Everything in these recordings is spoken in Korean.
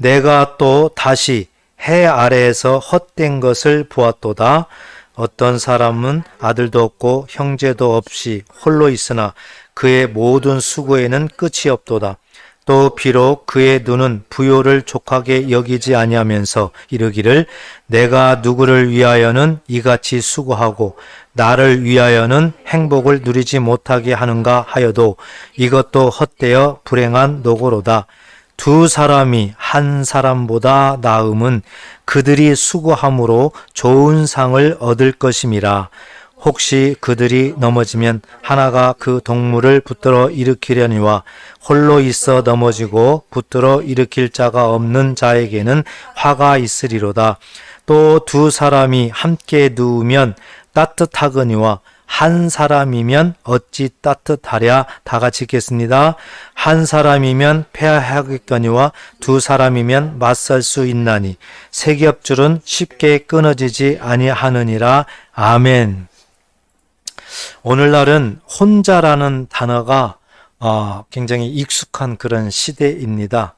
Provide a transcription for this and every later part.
내가 또 다시 해 아래에서 헛된 것을 보았도다. 어떤 사람은 아들도 없고 형제도 없이 홀로 있으나 그의 모든 수고에는 끝이 없도다. 또 비록 그의 눈은 부요를 족하게 여기지 아니하면서 이르기를 내가 누구를 위하여는 이같이 수고하고 나를 위하여는 행복을 누리지 못하게 하는가 하여도 이것도 헛되어 불행한 노고로다. 두 사람이 한 사람보다 나음은 그들이 수고함으로 좋은 상을 얻을 것임이라. 혹시 그들이 넘어지면 하나가 그 동물을 붙들어 일으키려니와 홀로 있어 넘어지고 붙들어 일으킬 자가 없는 자에게는 화가 있으리로다. 또 두 사람이 함께 누우면 따뜻하거니와 한 사람이면 어찌 따뜻하랴. 다 같이 읽겠습니다. 한 사람이면 패하겠거니와 두 사람이면 맞설 수 있나니 세 겹줄은 쉽게 끊어지지 아니하느니라. 아멘. 오늘날은 혼자라는 단어가 굉장히 익숙한 그런 시대입니다.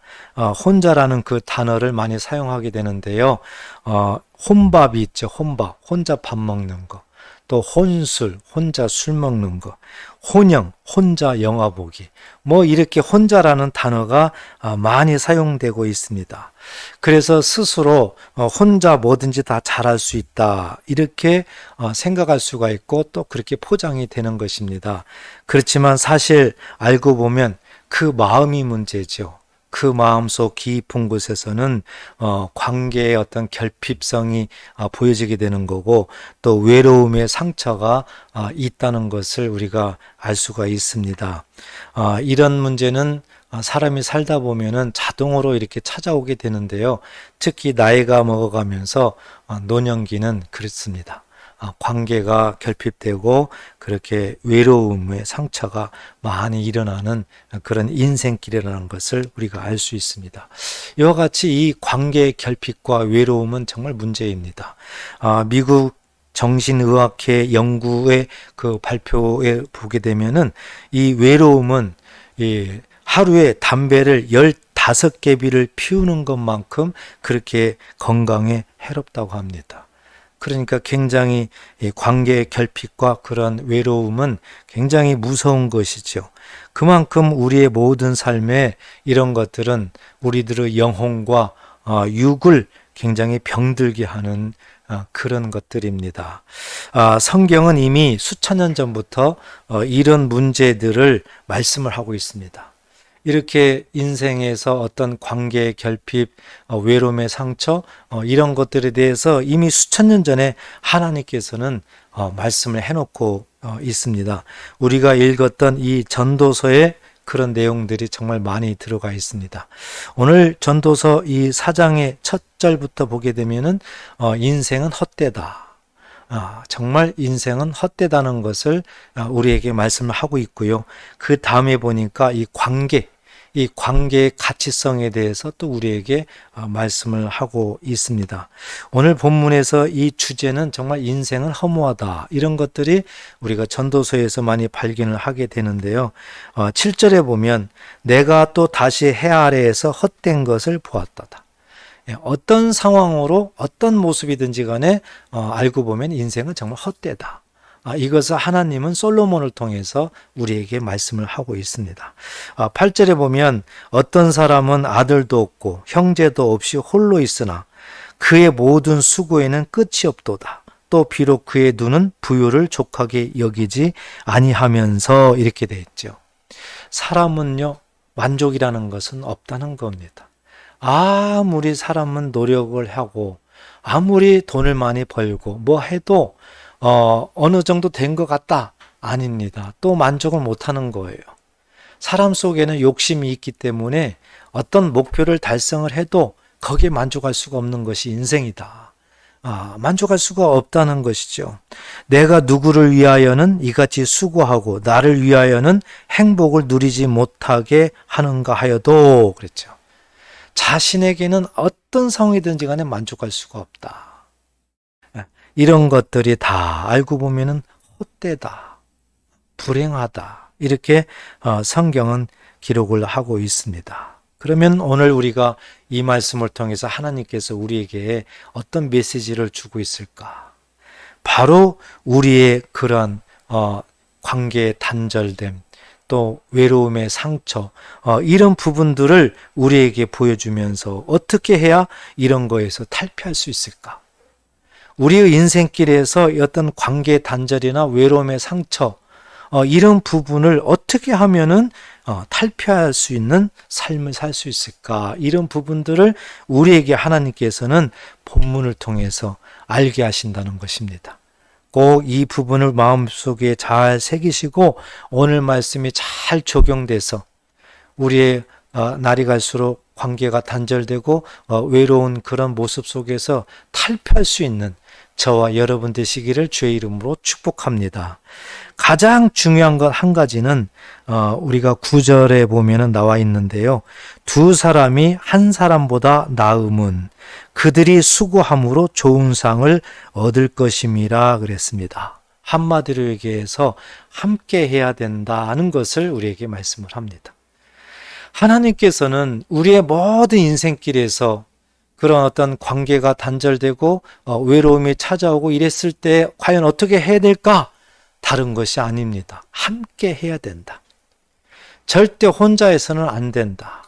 혼자라는 그 단어를 많이 사용하게 되는데요. 혼밥이 있죠. 혼밥. 혼자 밥 먹는 거. 또 혼술, 혼자 술 먹는 거, 혼영, 혼자 영화 보기, 이렇게 혼자라는 단어가 많이 사용되고 있습니다. 그래서 스스로 혼자 뭐든지 다 잘할 수 있다, 이렇게 생각할 수가 있고 또 그렇게 포장이 되는 것입니다. 그렇지만 사실 알고 보면 그 마음이 문제죠. 그 마음속 깊은 곳에서는 관계의 어떤 결핍성이 보여지게 되는 거고 또 외로움의 상처가 있다는 것을 우리가 알 수가 있습니다. 이런 문제는 사람이 살다 보면은 자동으로 이렇게 찾아오게 되는데요. 특히 나이가 먹어가면서 노년기는 그렇습니다. 관계가 결핍되고 그렇게 외로움의 상처가 많이 일어나는 그런 인생길이라는 것을 우리가 알 수 있습니다. 이와 같이 이 관계의 결핍과 외로움은 정말 문제입니다. 미국 정신의학회 연구의 그 발표에 보게 되면은 이 외로움은 하루에 담배를 15개비를 피우는 것만큼 그렇게 건강에 해롭다고 합니다. 그러니까 굉장히 관계의 결핍과 그런 외로움은 굉장히 무서운 것이죠. 그만큼 우리의 모든 삶에 이런 것들은 우리들의 영혼과 육을 굉장히 병들게 하는 그런 것들입니다. 성경은 이미 수천 년 전부터 이런 문제들을 말씀을 하고 있습니다. 이렇게 인생에서 어떤 관계의 결핍, 외로움의 상처, 이런 것들에 대해서 이미 수천 년 전에 하나님께서는 말씀을 해놓고 있습니다. 우리가 읽었던 이 전도서에 그런 내용들이 정말 많이 들어가 있습니다. 오늘 전도서 이 4장의 첫 절부터 보게 되면은 인생은 헛되다. 정말 인생은 헛되다는 것을 우리에게 말씀을 하고 있고요. 그 다음에 보니까 이 관계의 가치성에 대해서 또 우리에게 말씀을 하고 있습니다. 오늘 본문에서 이 주제는 정말 인생은 허무하다, 이런 것들이 우리가 전도서에서 많이 발견을 하게 되는데요. 7절에 보면 내가 또 다시 해 아래에서 헛된 것을 보았다다. 어떤 상황으로 어떤 모습이든지 간에 알고 보면 인생은 정말 헛되다. 이것을 하나님은 솔로몬을 통해서 우리에게 말씀을 하고 있습니다. 8절에 보면 어떤 사람은 아들도 없고 형제도 없이 홀로 있으나 그의 모든 수고에는 끝이 없도다. 또 비록 그의 눈은 부요를 족하게 여기지 아니하면서, 이렇게 되어 있죠. 사람은요, 만족이라는 것은 없다는 겁니다. 아무리 사람은 노력을 하고 아무리 돈을 많이 벌고 해도 어느 정도 된 것 같다? 아닙니다. 또 만족을 못하는 거예요. 사람 속에는 욕심이 있기 때문에 어떤 목표를 달성을 해도 거기에 만족할 수가 없는 것이 인생이다. 만족할 수가 없다는 것이죠. 내가 누구를 위하여는 이같이 수고하고 나를 위하여는 행복을 누리지 못하게 하는가 하여도, 그랬죠. 자신에게는 어떤 상황이든지 간에 만족할 수가 없다. 이런 것들이 다 알고 보면은 헛되다, 불행하다, 이렇게 성경은 기록을 하고 있습니다. 그러면 오늘 우리가 이 말씀을 통해서 하나님께서 우리에게 어떤 메시지를 주고 있을까? 바로 우리의 그런 관계의 단절됨, 또 외로움의 상처, 이런 부분들을 우리에게 보여주면서 어떻게 해야 이런 거에서 탈피할 수 있을까? 우리의 인생길에서 어떤 관계의 단절이나 외로움의 상처, 이런 부분을 어떻게 하면은 탈피할 수 있는 삶을 살 수 있을까? 이런 부분들을 우리에게 하나님께서는 본문을 통해서 알게 하신다는 것입니다. 꼭 이 부분을 마음속에 잘 새기시고 오늘 말씀이 잘 적용돼서 우리의 날이 갈수록 관계가 단절되고 외로운 그런 모습 속에서 탈피할 수 있는 저와 여러분 되시기를 주의 이름으로 축복합니다. 가장 중요한 것 한 가지는 우리가 9절에 보면 나와 있는데요. 두 사람이 한 사람보다 나음은 그들이 수고함으로 좋은 상을 얻을 것임이라 그랬습니다. 한마디로 얘기해서 함께 해야 된다는 것을 우리에게 말씀을 합니다. 하나님께서는 우리의 모든 인생길에서 그런 어떤 관계가 단절되고 외로움이 찾아오고 이랬을 때 과연 어떻게 해야 될까? 다른 것이 아닙니다. 함께 해야 된다. 절대 혼자 해서는 안 된다.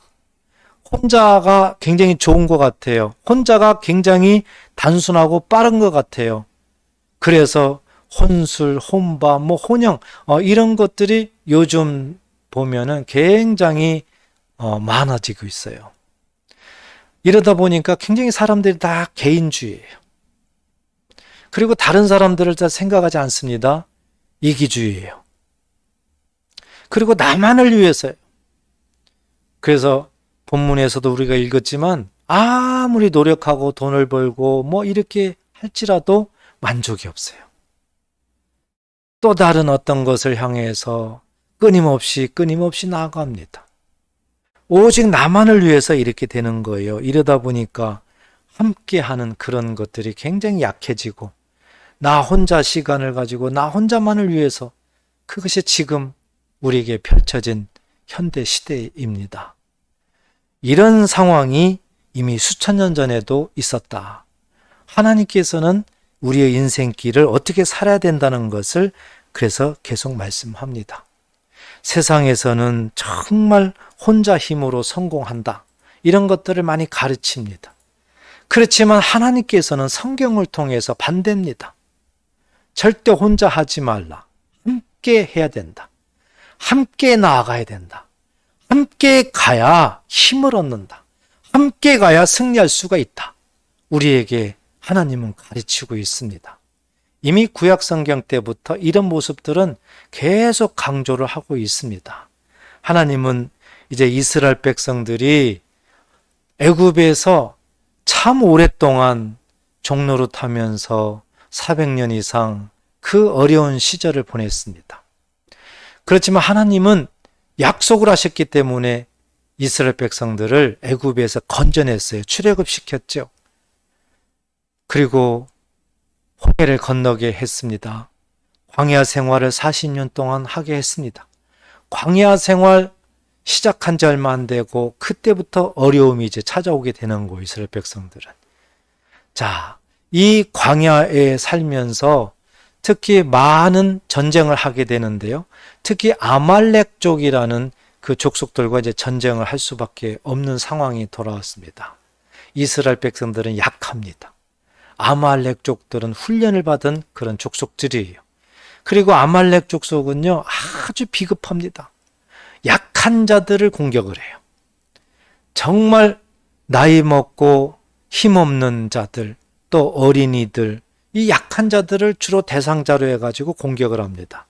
혼자가 굉장히 좋은 것 같아요. 혼자가 굉장히 단순하고 빠른 것 같아요. 그래서 혼술, 혼밥, 혼영 이런 것들이 요즘 보면은 굉장히 많아지고 있어요. 이러다 보니까 굉장히 사람들이 다 개인주의예요. 그리고 다른 사람들을 다 생각하지 않습니다. 이기주의예요. 그리고 나만을 위해서요. 그래서 본문에서도 우리가 읽었지만 아무리 노력하고 돈을 벌고 이렇게 할지라도 만족이 없어요. 또 다른 어떤 것을 향해서 끊임없이 나아갑니다. 오직 나만을 위해서 이렇게 되는 거예요. 이러다 보니까 함께하는 그런 것들이 굉장히 약해지고 나 혼자 시간을 가지고 나 혼자만을 위해서 그것이 지금 우리에게 펼쳐진 현대 시대입니다. 이런 상황이 이미 수천 년 전에도 있었다. 하나님께서는 우리의 인생길을 어떻게 살아야 된다는 것을 그래서 계속 말씀합니다. 세상에서는 정말 혼자 힘으로 성공한다. 이런 것들을 많이 가르칩니다. 그렇지만 하나님께서는 성경을 통해서 반대입니다. 절대 혼자 하지 말라. 함께 해야 된다. 함께 나아가야 된다. 함께 가야 힘을 얻는다. 함께 가야 승리할 수가 있다. 우리에게 하나님은 가르치고 있습니다. 이미 구약 성경 때부터 이런 모습들은 계속 강조를 하고 있습니다. 하나님은 이제 이스라엘 백성들이 애굽에서 참 오랫동안 종노릇하면서 400년 이상 그 어려운 시절을 보냈습니다. 그렇지만 하나님은 약속을 하셨기 때문에 이스라엘 백성들을 애굽에서 건져냈어요. 출애굽시켰죠. 그리고 홍해를 건너게 했습니다. 광야 생활을 40년 동안 하게 했습니다. 광야 생활 시작한 지 얼마 안 되고 그때부터 어려움이 이제 찾아오게 되는 거예요. 이스라엘 백성들은. 자, 이 광야에 살면서 특히 많은 전쟁을 하게 되는데요. 특히 아말렉 족이라는 그 족속들과 이제 전쟁을 할 수밖에 없는 상황이 돌아왔습니다. 이스라엘 백성들은 약합니다. 아말렉 족들은 훈련을 받은 그런 족속들이에요. 그리고 아말렉 족속은요, 아주 비겁합니다. 약한 자들을 공격을 해요. 정말 나이 먹고 힘없는 자들, 또 어린이들, 이 약한 자들을 주로 대상자로 해가지고 공격을 합니다.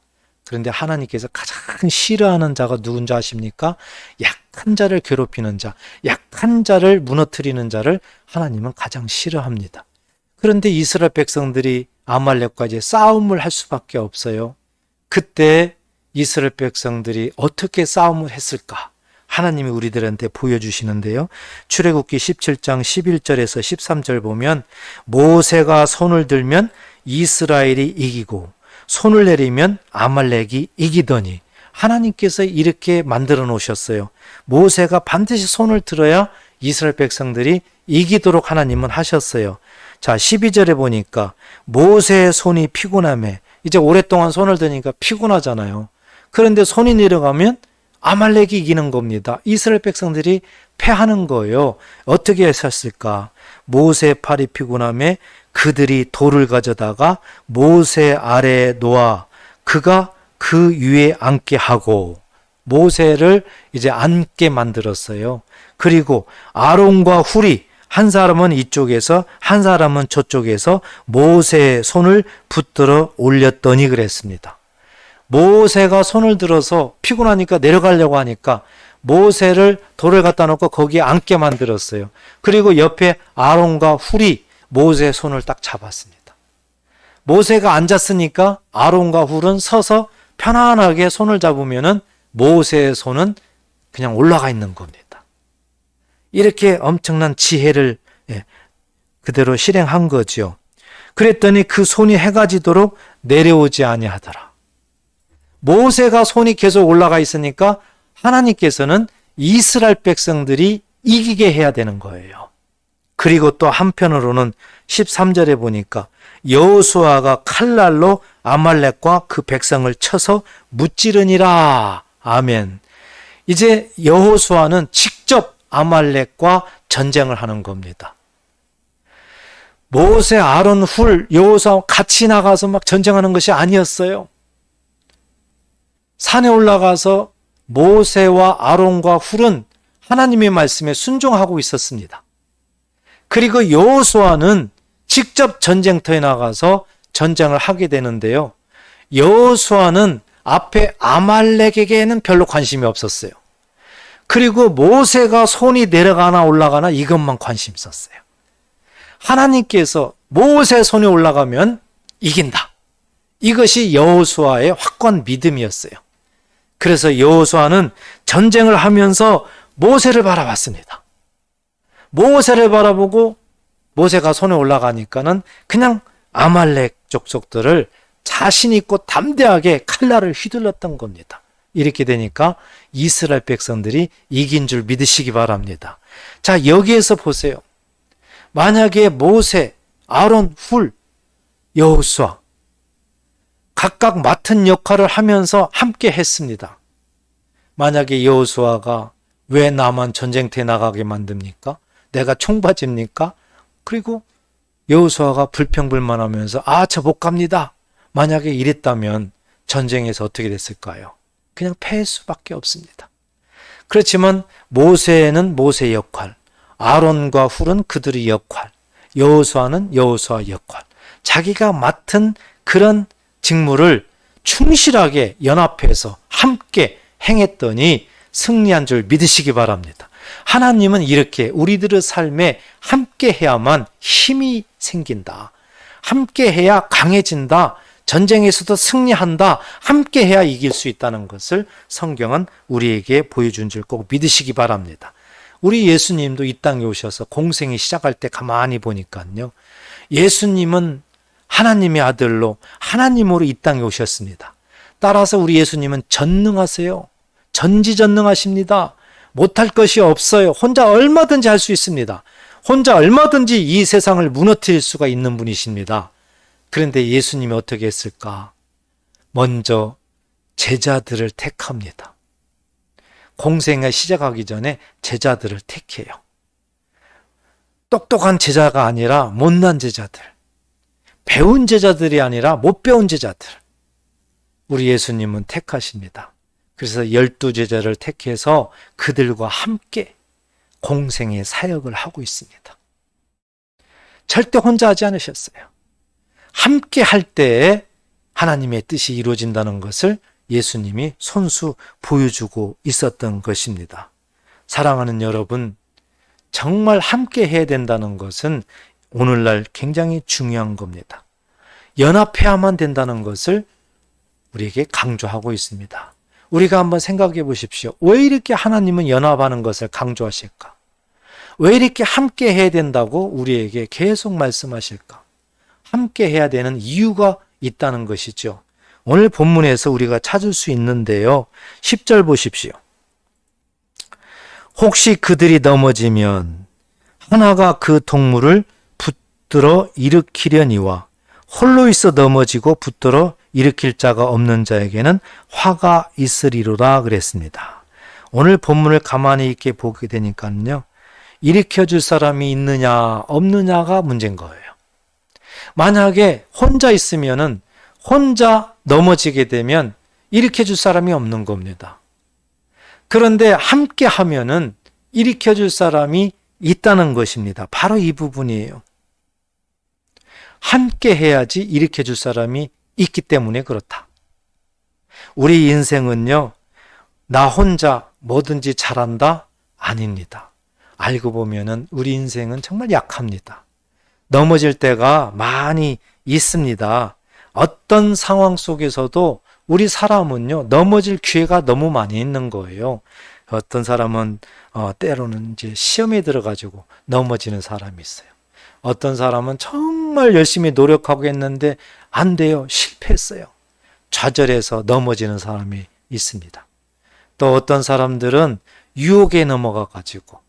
그런데 하나님께서 가장 싫어하는 자가 누군지 아십니까? 약한 자를 괴롭히는 자, 약한 자를 무너뜨리는 자를 하나님은 가장 싫어합니다. 그런데 이스라엘 백성들이 아말렉과 이제 싸움을 할 수밖에 없어요. 그때 이스라엘 백성들이 어떻게 싸움을 했을까? 하나님이 우리들한테 보여주시는데요. 출애굽기 17장 11절에서 13절 보면 모세가 손을 들면 이스라엘이 이기고 손을 내리면 아말렉이 이기더니 하나님께서 이렇게 만들어 놓으셨어요. 모세가 반드시 손을 들어야 이스라엘 백성들이 이기도록 하나님은 하셨어요. 자, 12절에 보니까 모세의 손이 피곤하며, 이제 오랫동안 손을 드니까 피곤하잖아요. 그런데 손이 내려가면 아말렉이 이기는 겁니다. 이스라엘 백성들이 패하는 거예요. 어떻게 했었을까? 모세 팔이 피곤하며 그들이 돌을 가져다가 모세 아래에 놓아 그가 그 위에 앉게 하고, 모세를 이제 앉게 만들었어요. 그리고 아론과 훌이 한 사람은 이쪽에서 한 사람은 저쪽에서 모세의 손을 붙들어 올렸더니 그랬습니다. 모세가 손을 들어서 피곤하니까 내려가려고 하니까 모세를 돌을 갖다 놓고 거기에 앉게 만들었어요. 그리고 옆에 아론과 훌이 모세의 손을 딱 잡았습니다. 모세가 앉았으니까 아론과 훌은 서서 편안하게 손을 잡으면은 모세의 손은 그냥 올라가 있는 겁니다. 이렇게 엄청난 지혜를 그대로 실행한 거죠. 그랬더니 그 손이 해가 지도록 내려오지 아니하더라. 모세가 손이 계속 올라가 있으니까 하나님께서는 이스라엘 백성들이 이기게 해야 되는 거예요. 그리고 또 한편으로는 13절에 보니까 여호수아가 칼날로 아말렉과 그 백성을 쳐서 무찌르니라. 아멘. 이제 여호수아는 직접 아말렉과 전쟁을 하는 겁니다. 모세, 아론, 훌, 여호수아 같이 나가서 막 전쟁하는 것이 아니었어요. 산에 올라가서 모세와 아론과 훌은 하나님의 말씀에 순종하고 있었습니다. 그리고 여호수아는 직접 전쟁터에 나가서 전쟁을 하게 되는데요. 여호수아는 앞에 아말렉에게는 별로 관심이 없었어요. 그리고 모세가 손이 내려가나 올라가나 이것만 관심 있었어요. 하나님께서 모세 손이 올라가면 이긴다. 이것이 여호수아의 확고한 믿음이었어요. 그래서 여호수아는 전쟁을 하면서 모세를 바라봤습니다. 모세를 바라보고 모세가 손에 올라가니까는 그냥 아말렉 족속들을 자신 있고 담대하게 칼날을 휘둘렀던 겁니다. 이렇게 되니까 이스라엘 백성들이 이긴 줄 믿으시기 바랍니다. 자, 여기에서 보세요. 만약에 모세, 아론, 훌, 여호수아 각각 맡은 역할을 하면서 함께 했습니다. 만약에 여호수아가 왜 나만 전쟁터에 나가게 만듭니까? 내가 총받입니까? 그리고 여호수아가 불평불만하면서 저 못 갑니다. 만약에 이랬다면 전쟁에서 어떻게 됐을까요? 그냥 패할 수밖에 없습니다. 그렇지만 모세는 모세의 역할, 아론과 훌은 그들의 역할, 여호수아는 여호수아의 역할, 자기가 맡은 그런 직무를 충실하게 연합해서 함께 행했더니 승리한 줄 믿으시기 바랍니다. 하나님은 이렇게 우리들의 삶에 함께 해야만 힘이 생긴다. 함께 해야 강해진다. 전쟁에서도 승리한다. 함께 해야 이길 수 있다는 것을 성경은 우리에게 보여준 줄 꼭 믿으시기 바랍니다. 우리 예수님도 이 땅에 오셔서 공생이 시작할 때 가만히 보니까요. 예수님은 하나님의 아들로 하나님으로 이 땅에 오셨습니다. 따라서 우리 예수님은 전능하세요. 전지전능하십니다. 못할 것이 없어요. 혼자 얼마든지 할 수 있습니다. 혼자 얼마든지 이 세상을 무너뜨릴 수가 있는 분이십니다. 그런데 예수님이 어떻게 했을까? 먼저 제자들을 택합니다. 공생에 시작하기 전에 제자들을 택해요. 똑똑한 제자가 아니라 못난 제자들, 배운 제자들이 아니라 못 배운 제자들, 우리 예수님은 택하십니다. 그래서 12제자를 택해서 그들과 함께 공생의 사역을 하고 있습니다. 절대 혼자 하지 않으셨어요. 함께 할 때에 하나님의 뜻이 이루어진다는 것을 예수님이 손수 보여주고 있었던 것입니다. 사랑하는 여러분, 정말 함께 해야 된다는 것은 오늘날 굉장히 중요한 겁니다. 연합해야만 된다는 것을 우리에게 강조하고 있습니다. 우리가 한번 생각해 보십시오. 왜 이렇게 하나님은 연합하는 것을 강조하실까? 왜 이렇게 함께 해야 된다고 우리에게 계속 말씀하실까? 함께 해야 되는 이유가 있다는 것이죠. 오늘 본문에서 우리가 찾을 수 있는데요. 10절 보십시오. 혹시 그들이 넘어지면 하나가 그 동물을 붙들어 일으키려니와 홀로 있어 넘어지고 붙들어 일으킬 자가 없는 자에게는 화가 있으리로다 그랬습니다. 오늘 본문을 가만히 있게 보게 되니까요. 일으켜줄 사람이 있느냐 없느냐가 문제인 거예요. 만약에 혼자 있으면은 혼자 넘어지게 되면 일으켜줄 사람이 없는 겁니다. 그런데 함께 하면은 일으켜줄 사람이 있다는 것입니다. 바로 이 부분이에요. 함께 해야지 일으켜줄 사람이 있기 때문에 그렇다. 우리 인생은요, 나 혼자 뭐든지 잘한다? 아닙니다. 알고 보면은 우리 인생은 정말 약합니다. 넘어질 때가 많이 있습니다. 어떤 상황 속에서도 우리 사람은요, 넘어질 기회가 너무 많이 있는 거예요. 어떤 사람은 때로는 이제 시험에 들어가지고 넘어지는 사람이 있어요. 어떤 사람은 정말 열심히 노력하고 했는데 안 돼요. 실패했어요. 좌절해서 넘어지는 사람이 있습니다. 또 어떤 사람들은 유혹에 넘어가 가지고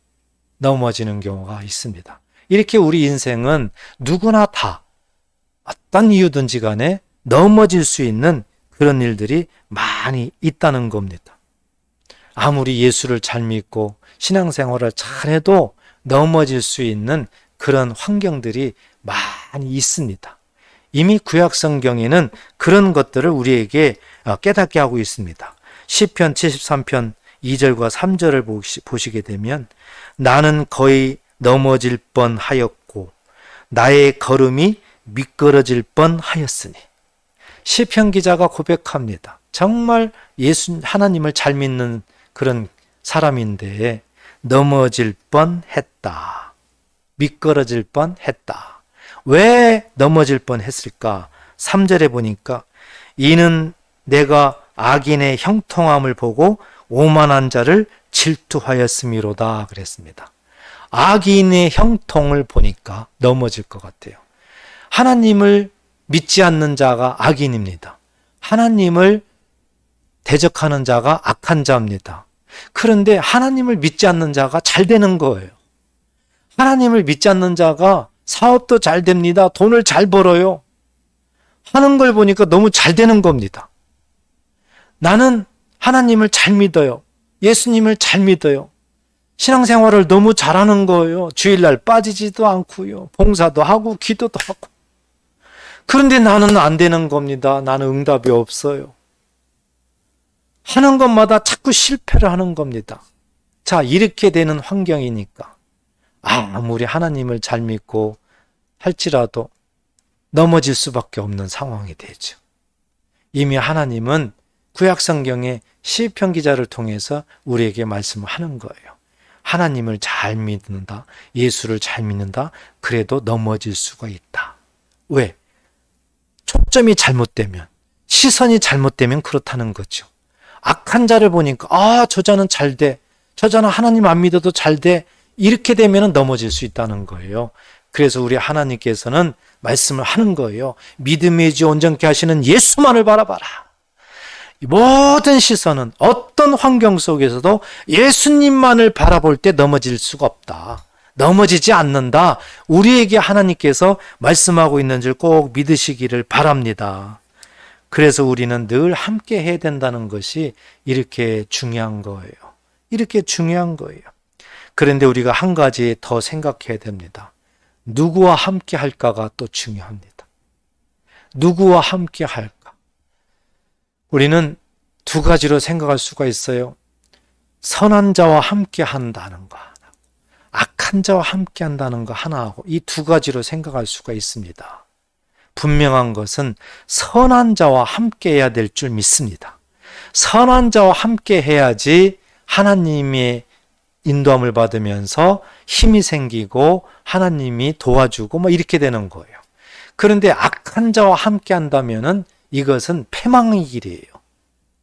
넘어지는 경우가 있습니다. 이렇게 우리 인생은 누구나 다 어떤 이유든지 간에 넘어질 수 있는 그런 일들이 많이 있다는 겁니다. 아무리 예수를 잘 믿고 신앙생활을 잘해도 넘어질 수 있는 그런 환경들이 많이 있습니다. 이미 구약성경에는 그런 것들을 우리에게 깨닫게 하고 있습니다. 시편 73편 2절과 3절을 보시게 되면 나는 거의 넘어질 뻔하였고 나의 걸음이 미끄러질 뻔하였으니 시편 기자가 고백합니다. 정말 하나님을 잘 믿는 그런 사람인데 넘어질 뻔했다. 미끄러질 뻔했다. 왜 넘어질 뻔했을까? 3절에 보니까 이는 내가 악인의 형통함을 보고 오만한 자를 질투하였음이로다 그랬습니다. 악인의 형통을 보니까 넘어질 것 같아요. 하나님을 믿지 않는 자가 악인입니다. 하나님을 대적하는 자가 악한 자입니다. 그런데 하나님을 믿지 않는 자가 잘 되는 거예요. 하나님을 믿지 않는 자가 사업도 잘 됩니다. 돈을 잘 벌어요. 하는 걸 보니까 너무 잘 되는 겁니다. 나는 하나님을 잘 믿어요. 예수님을 잘 믿어요. 신앙생활을 너무 잘하는 거예요. 주일날 빠지지도 않고요. 봉사도 하고 기도도 하고. 그런데 나는 안 되는 겁니다. 나는 응답이 없어요. 하는 것마다 자꾸 실패를 하는 겁니다. 자, 이렇게 되는 환경이니까 아무리 하나님을 잘 믿고 할지라도 넘어질 수밖에 없는 상황이 되죠. 이미 하나님은 구약성경의 시편 기자를 통해서 우리에게 말씀하는 거예요. 하나님을 잘 믿는다, 예수를 잘 믿는다, 그래도 넘어질 수가 있다. 왜? 초점이 잘못되면, 시선이 잘못되면 그렇다는 거죠. 악한 자를 보니까 저 자는 잘 돼, 저 자는 하나님 안 믿어도 잘 돼, 이렇게 되면 넘어질 수 있다는 거예요. 그래서 우리 하나님께서는 말씀을 하는 거예요. 믿음의 주 온전케 하시는 예수만을 바라봐라. 모든 시선은 어떤 환경 속에서도 예수님만을 바라볼 때 넘어질 수가 없다. 넘어지지 않는다. 우리에게 하나님께서 말씀하고 있는 줄 꼭 믿으시기를 바랍니다. 그래서 우리는 늘 함께 해야 된다는 것이 이렇게 중요한 거예요. 이렇게 중요한 거예요. 그런데 우리가 한 가지 더 생각해야 됩니다. 누구와 함께 할까가 또 중요합니다. 누구와 함께 할까? 우리는 두 가지로 생각할 수가 있어요. 선한 자와 함께 한다는 거 하나, 악한 자와 함께 한다는 거 하나하고 이 두 가지로 생각할 수가 있습니다. 분명한 것은 선한 자와 함께 해야 될 줄 믿습니다. 선한 자와 함께 해야지 하나님의 인도함을 받으면서 힘이 생기고 하나님이 도와주고 이렇게 되는 거예요. 그런데 악한 자와 함께 한다면은 이것은 패망의 길이에요.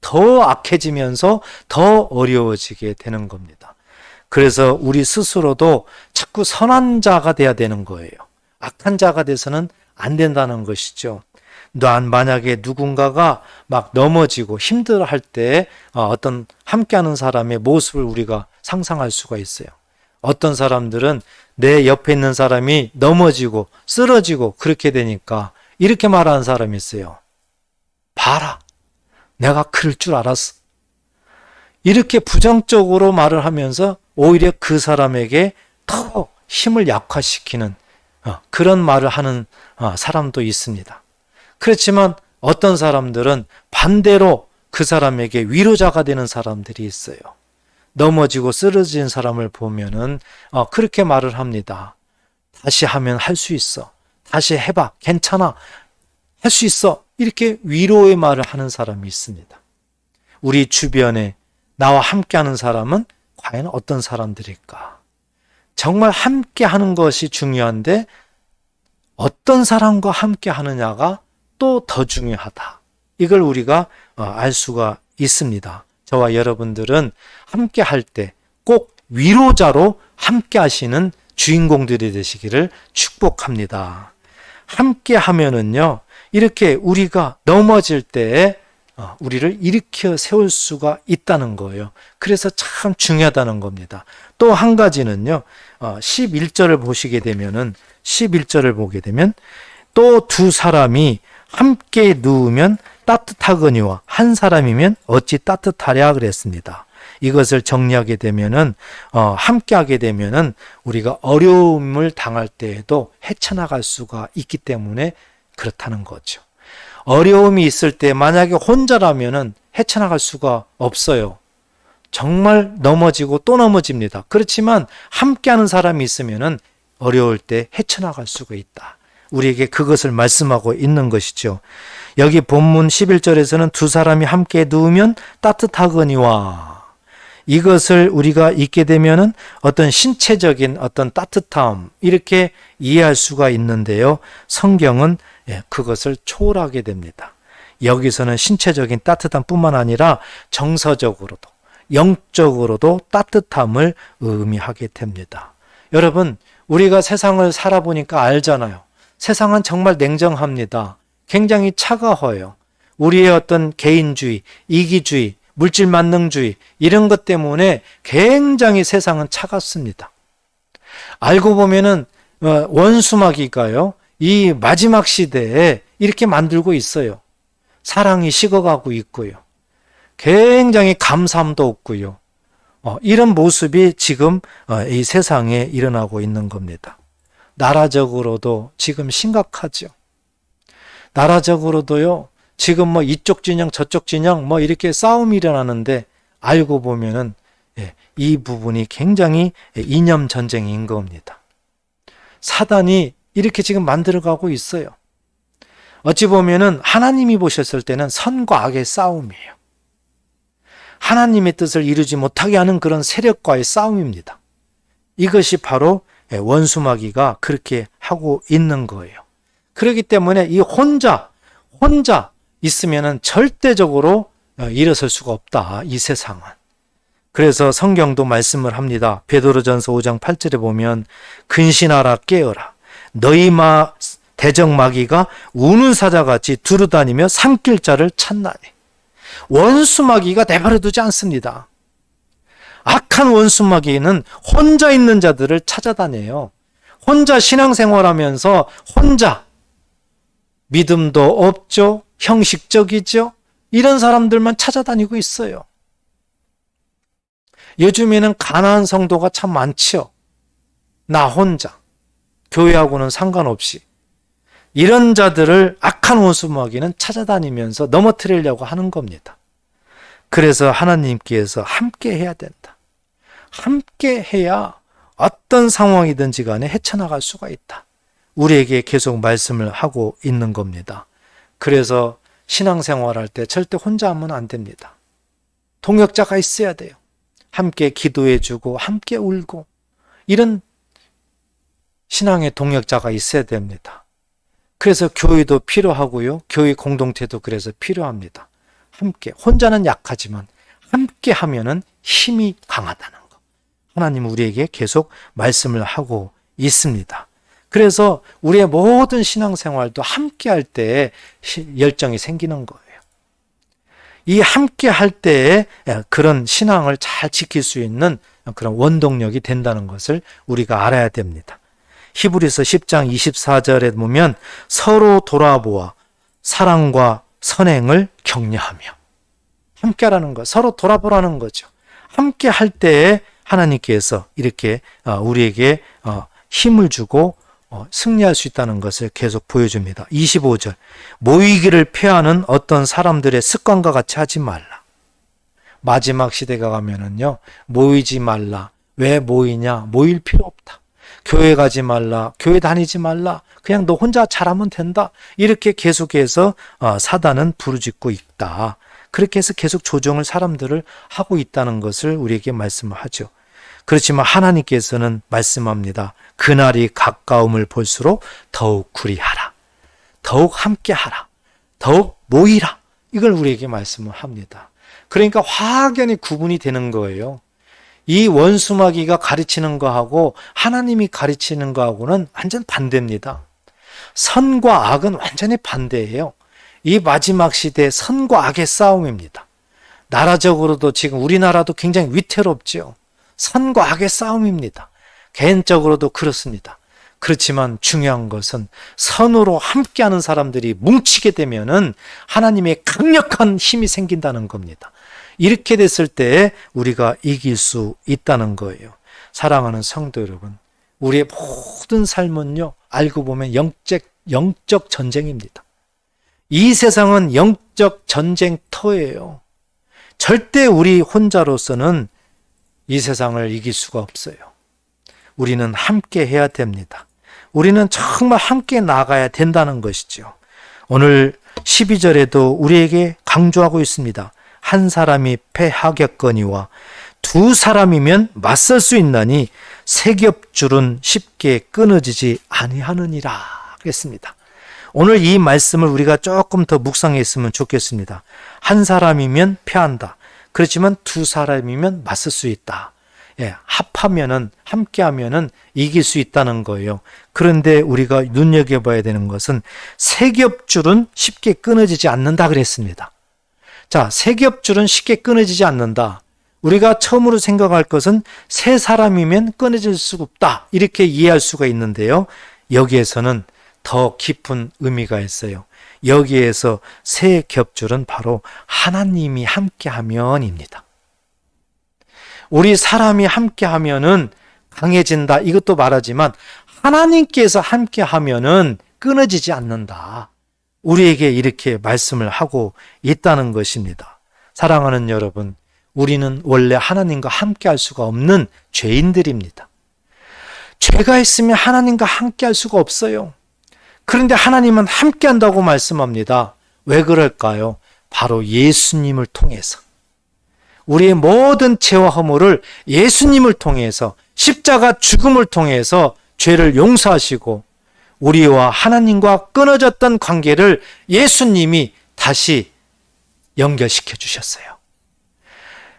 더 악해지면서 더 어려워지게 되는 겁니다. 그래서 우리 스스로도 자꾸 선한 자가 돼야 되는 거예요. 악한 자가 돼서는 안 된다는 것이죠. 난 만약에 누군가가 막 넘어지고 힘들어할 때 어떤 함께하는 사람의 모습을 우리가 상상할 수가 있어요. 어떤 사람들은 내 옆에 있는 사람이 넘어지고 쓰러지고 그렇게 되니까 이렇게 말하는 사람이 있어요. 봐라, 내가 그럴 줄 알았어. 이렇게 부정적으로 말을 하면서 오히려 그 사람에게 더 힘을 약화시키는 그런 말을 하는 사람도 있습니다. 그렇지만 어떤 사람들은 반대로 그 사람에게 위로자가 되는 사람들이 있어요. 넘어지고 쓰러진 사람을 보면은 그렇게 말을 합니다. 다시 하면 할 수 있어. 다시 해봐. 괜찮아. 할 수 있어. 이렇게 위로의 말을 하는 사람이 있습니다. 우리 주변에 나와 함께하는 사람은 과연 어떤 사람들일까? 정말 함께하는 것이 중요한데 어떤 사람과 함께하느냐가 또 더 중요하다. 이걸 우리가 알 수가 있습니다. 저와 여러분들은 함께할 때 꼭 위로자로 함께하시는 주인공들이 되시기를 축복합니다. 함께하면은요, 이렇게 우리가 넘어질 때 우리를 일으켜 세울 수가 있다는 거예요. 그래서 참 중요하다는 겁니다. 또 한 가지는요, 11절을 보시게 되면은, 11절을 보게 되면, 또 두 사람이 함께 누우면 따뜻하거니와 한 사람이면 어찌 따뜻하랴 그랬습니다. 이것을 정리하게 되면은, 함께하게 되면은 우리가 어려움을 당할 때에도 헤쳐나갈 수가 있기 때문에 그렇다는 거죠. 어려움이 있을 때 만약에 혼자라면은 헤쳐나갈 수가 없어요. 정말 넘어지고 또 넘어집니다. 그렇지만 함께하는 사람이 있으면은 어려울 때 헤쳐나갈 수가 있다. 우리에게 그것을 말씀하고 있는 것이죠. 여기 본문 11절에서는 두 사람이 함께 누우면 따뜻하거니와, 이것을 우리가 읽게 되면은 어떤 신체적인 어떤 따뜻함 이렇게 이해할 수가 있는데요. 성경은 그것을 초월하게 됩니다. 여기서는 신체적인 따뜻함뿐만 아니라 정서적으로도 영적으로도 따뜻함을 의미하게 됩니다. 여러분, 우리가 세상을 살아보니까 알잖아요. 세상은 정말 냉정합니다. 굉장히 차가워요. 우리의 어떤 개인주의, 이기주의, 물질 만능주의 이런 것 때문에 굉장히 세상은 차갑습니다. 알고 보면은 원수마귀가요, 이 마지막 시대에 이렇게 만들고 있어요. 사랑이 식어가고 있고요. 굉장히 감사함도 없고요. 이런 모습이 지금 이 세상에 일어나고 있는 겁니다. 나라적으로도 지금 심각하죠. 나라적으로도요, 지금 뭐 이쪽 진영 저쪽 진영 뭐 이렇게 싸움이 일어나는데 알고 보면은 이 부분이 굉장히 이념 전쟁인 겁니다. 사단이 이렇게 지금 만들어가고 있어요. 어찌 보면은 하나님이 보셨을 때는 선과 악의 싸움이에요. 하나님의 뜻을 이루지 못하게 하는 그런 세력과의 싸움입니다. 이것이 바로 원수마귀가 그렇게 하고 있는 거예요. 그렇기 때문에 이 혼자 있으면은 절대적으로 일어설 수가 없다, 이 세상은. 그래서 성경도 말씀을 합니다. 베드로전서 5장 8절에 보면 근신하라 깨어라, 너희 대적마귀가 우는 사자같이 두루다니며 삼킬 자를 찾나니. 원수마귀가 내버려 두지 않습니다. 악한 원수마귀는 혼자 있는 자들을 찾아다녀요. 혼자 신앙생활하면서 혼자 믿음도 없죠, 형식적이죠, 이런 사람들만 찾아다니고 있어요. 요즘에는 가난한 성도가 참 많죠. 나 혼자, 교회하고는 상관없이. 이런 자들을 악한 원수마귀는 찾아다니면서 넘어뜨리려고 하는 겁니다. 그래서 하나님께서 함께 해야 된다. 함께 해야 어떤 상황이든지 간에 헤쳐나갈 수가 있다. 우리에게 계속 말씀을 하고 있는 겁니다. 그래서 신앙생활할 때 절대 혼자 하면 안 됩니다. 동역자가 있어야 돼요. 함께 기도해주고 함께 울고 이런 신앙의 동역자가 있어야 됩니다. 그래서 교회도 필요하고요. 교회 공동체도 그래서 필요합니다. 함께, 혼자는 약하지만 함께 하면은 힘이 강하다는 거. 하나님 우리에게 계속 말씀을 하고 있습니다. 그래서 우리의 모든 신앙생활도 함께 할 때에 열정이 생기는 거예요. 이 함께 할 때에 그런 신앙을 잘 지킬 수 있는 그런 원동력이 된다는 것을 우리가 알아야 됩니다. 히브리서 10장 24절에 보면 서로 돌아보아 사랑과 선행을 격려하며, 함께라는 것, 서로 돌아보라는 거죠. 함께 할 때에 하나님께서 이렇게 우리에게 힘을 주고 승리할 수 있다는 것을 계속 보여줍니다. 25절, 모이기를 피하는 어떤 사람들의 습관과 같이 하지 말라. 마지막 시대가 가면은요, 모이지 말라. 왜 모이냐? 모일 필요 없다. 교회 가지 말라. 교회 다니지 말라. 그냥 너 혼자 잘하면 된다. 이렇게 계속해서 사단은 부르짖고 있다. 그렇게 해서 계속 조종을 사람들을 하고 있다는 것을 우리에게 말씀을 하죠. 그렇지만 하나님께서는 말씀합니다. 그날이 가까움을 볼수록 더욱 구리하라. 더욱 함께하라. 더욱 모이라. 이걸 우리에게 말씀을 합니다. 그러니까 확연히 구분이 되는 거예요. 이 원수마귀가 가르치는 거하고 하나님이 가르치는 거하고는 완전 반대입니다. 선과 악은 완전히 반대예요. 이 마지막 시대의 선과 악의 싸움입니다. 나라적으로도 지금 우리나라도 굉장히 위태롭죠. 선과 악의 싸움입니다. 개인적으로도 그렇습니다. 그렇지만 중요한 것은 선으로 함께하는 사람들이 뭉치게 되면은 하나님의 강력한 힘이 생긴다는 겁니다. 이렇게 됐을 때 우리가 이길 수 있다는 거예요. 사랑하는 성도 여러분, 우리의 모든 삶은요, 알고 보면 영적 전쟁입니다. 이 세상은 영적 전쟁터예요. 절대 우리 혼자로서는 이 세상을 이길 수가 없어요. 우리는 함께 해야 됩니다. 우리는 정말 함께 나가야 된다는 것이죠. 오늘 12절에도 우리에게 강조하고 있습니다. 한 사람이 패하겠거니와 두 사람이면 맞설 수 있나니 세 겹줄은 쉽게 끊어지지 아니하느니라 그랬습니다. 오늘 이 말씀을 우리가 조금 더 묵상했으면 좋겠습니다. 한 사람이면 패한다. 그렇지만 두 사람이면 맞설 수 있다. 합하면은, 함께하면은 이길 수 있다는 거예요. 그런데 우리가 눈여겨봐야 되는 것은 세 겹줄은 쉽게 끊어지지 않는다 그랬습니다. 자, 세 겹줄은 쉽게 끊어지지 않는다. 우리가 처음으로 생각할 것은 세 사람이면 끊어질 수가 없다. 이렇게 이해할 수가 있는데요. 여기에서는 더 깊은 의미가 있어요. 여기에서 세 겹줄은 바로 하나님이 함께하면입니다. 우리 사람이 함께하면은 강해진다. 이것도 말하지만 하나님께서 함께하면은 끊어지지 않는다. 우리에게 이렇게 말씀을 하고 있다는 것입니다. 사랑하는 여러분, 우리는 원래 하나님과 함께할 수가 없는 죄인들입니다. 죄가 있으면 하나님과 함께할 수가 없어요. 그런데 하나님은 함께한다고 말씀합니다. 왜 그럴까요? 바로 예수님을 통해서. 우리의 모든 죄와 허물을 예수님을 통해서, 십자가 죽음을 통해서 죄를 용서하시고 우리와 하나님과 끊어졌던 관계를 예수님이 다시 연결시켜 주셨어요.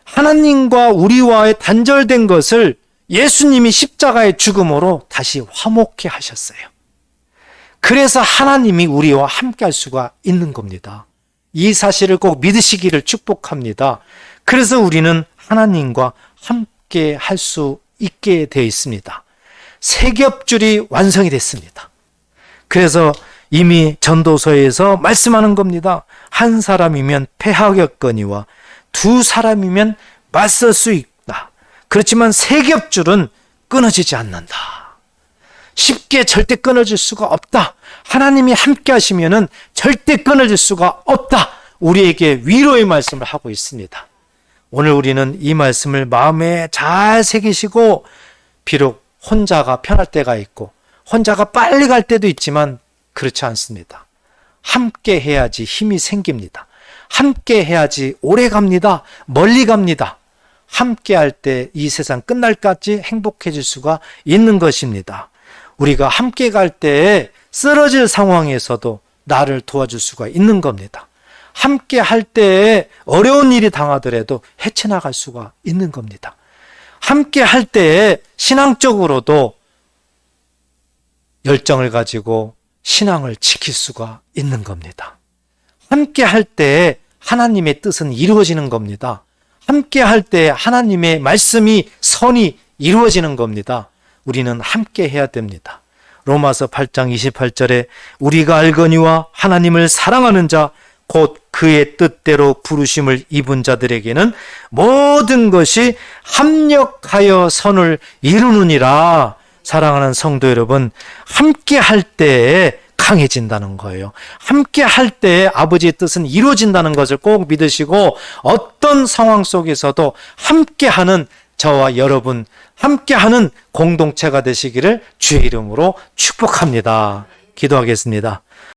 하나님과 우리와의 단절된 것을 예수님이 십자가의 죽음으로 다시 화목케 하셨어요. 그래서 하나님이 우리와 함께 할 수가 있는 겁니다. 이 사실을 꼭 믿으시기를 축복합니다. 그래서 우리는 하나님과 함께 할 수 있게 되어 있습니다. 세 겹줄이 완성이 됐습니다. 그래서 이미 전도서에서 말씀하는 겁니다. 한 사람이면 패하겠거니와 두 사람이면 맞설 수 있다. 그렇지만 세 겹줄은 끊어지지 않는다. 쉽게 절대 끊어질 수가 없다. 하나님이 함께 하시면은 절대 끊어질 수가 없다. 우리에게 위로의 말씀을 하고 있습니다. 오늘 우리는 이 말씀을 마음에 잘 새기시고, 비록 혼자가 편할 때가 있고 혼자가 빨리 갈 때도 있지만 그렇지 않습니다. 함께 해야지 힘이 생깁니다. 함께 해야지 오래 갑니다. 멀리 갑니다. 함께 할 때 이 세상 끝날까지 행복해질 수가 있는 것입니다. 우리가 함께 갈 때 쓰러질 상황에서도 나를 도와줄 수가 있는 겁니다. 함께 할 때 어려운 일이 당하더라도 헤쳐나갈 수가 있는 겁니다. 함께 할 때 신앙적으로도 열정을 가지고 신앙을 지킬 수가 있는 겁니다. 함께 할 때 하나님의 뜻은 이루어지는 겁니다. 함께 할 때 하나님의 말씀이 선이 이루어지는 겁니다. 우리는 함께 해야 됩니다. 로마서 8장 28절에 우리가 알거니와 하나님을 사랑하는 자 곧 그의 뜻대로 부르심을 입은 자들에게는 모든 것이 합력하여 선을 이루느니라. 사랑하는 성도 여러분, 함께 할 때 강해진다는 거예요. 함께 할 때 아버지의 뜻은 이루어진다는 것을 꼭 믿으시고 어떤 상황 속에서도 함께하는 저와 여러분, 함께하는 공동체가 되시기를 주의 이름으로 축복합니다. 기도하겠습니다.